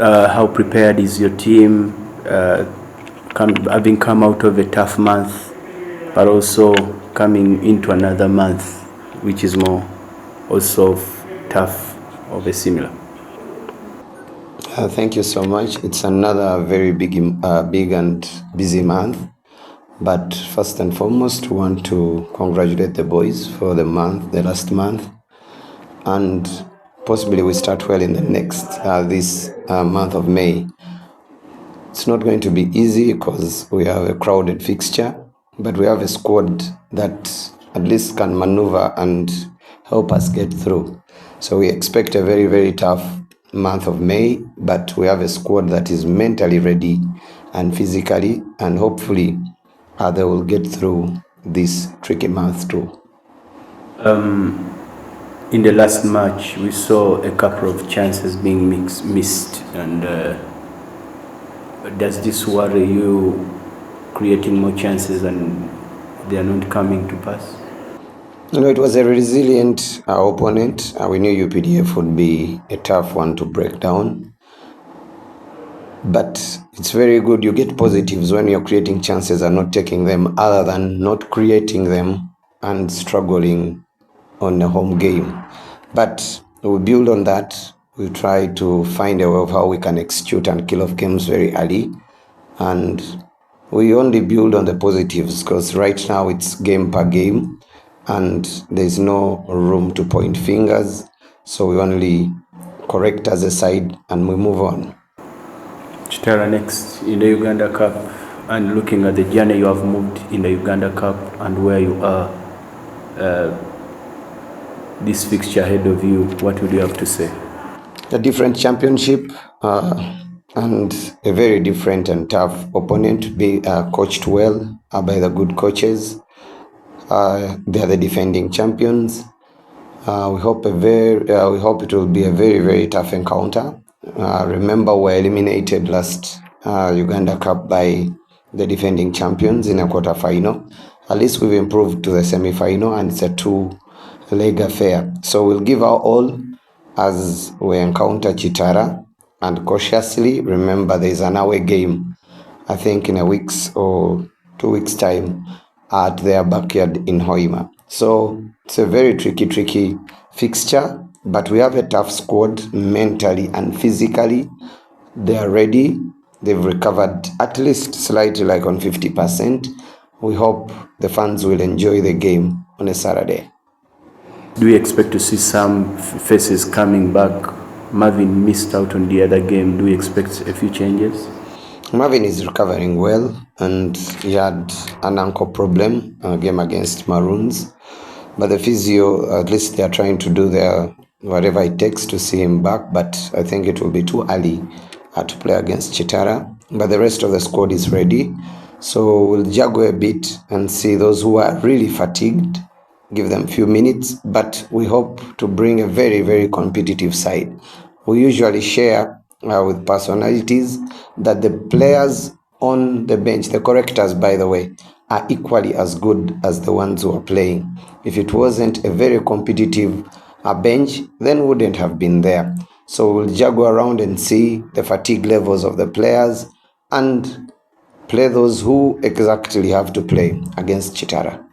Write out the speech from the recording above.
how prepared is your team, having come out of a tough month, but also coming into another month, which is more also tough or very similar? Thank you so much. It's another very big and busy month. But first and foremost, we want to congratulate the boys for the last month. And possibly we start well in the this month of May. It's not going to be easy because we have a crowded fixture, but we have a squad that at least can maneuver and help us get through. So we expect a very, very tough month of May, but we have a squad that is mentally ready and physically, and hopefully they will get through this tricky month too. In the last match, we saw a couple of chances being missed, and does this worry you, creating more chances and they are not coming to pass? It was a resilient opponent. We knew UPDF would be a tough one to break down. But it's very good. You get positives when you're creating chances and not taking them, other than not creating them and struggling on a home game. But we build on that. We try to find a way of how we can execute and kill off games very early. And we only build on the positives because right now it's game per game and there's no room to point fingers. So we only correct as a side and we move on. Chitara next in the Uganda Cup, and looking at the journey you have moved in the Uganda Cup and where you are, this fixture ahead of you, what would you have to say? A different championship and a very different and tough opponent, be coached well by the good coaches. They are the defending champions. We hope it will be a very, very tough encounter. Remember, we were eliminated last Uganda Cup by the defending champions in a quarterfinal. At least we've improved to the semi-final, and it's a two-leg affair. So we'll give our all as we encounter Chitara, and cautiously remember there's an away game, I think in a week's or 2 weeks' time, at their backyard in Hoima. So it's a very tricky fixture, but we have a tough squad mentally and physically. They are ready. They've recovered at least slightly, like on 50%. We hope the fans will enjoy the game on a Saturday. Do we expect to see some faces coming back? Marvin missed out on the other game. Do we expect a few changes? Marvin is recovering well, and he had an ankle problem, a game against Maroons. But the physio, at least they are trying to do their whatever it takes to see him back. But I think it will be too early to play against Chitara. But the rest of the squad is ready. So we'll juggle a bit and see those who are really fatigued, give them a few minutes. But we hope to bring a very, very competitive side. We usually share with personalities that the players on the bench, the correctors by the way, are equally as good as the ones who are playing. If it wasn't a very competitive bench, then wouldn't have been there. So we'll juggle around and see the fatigue levels of the players and play those who exactly have to play against Chitara.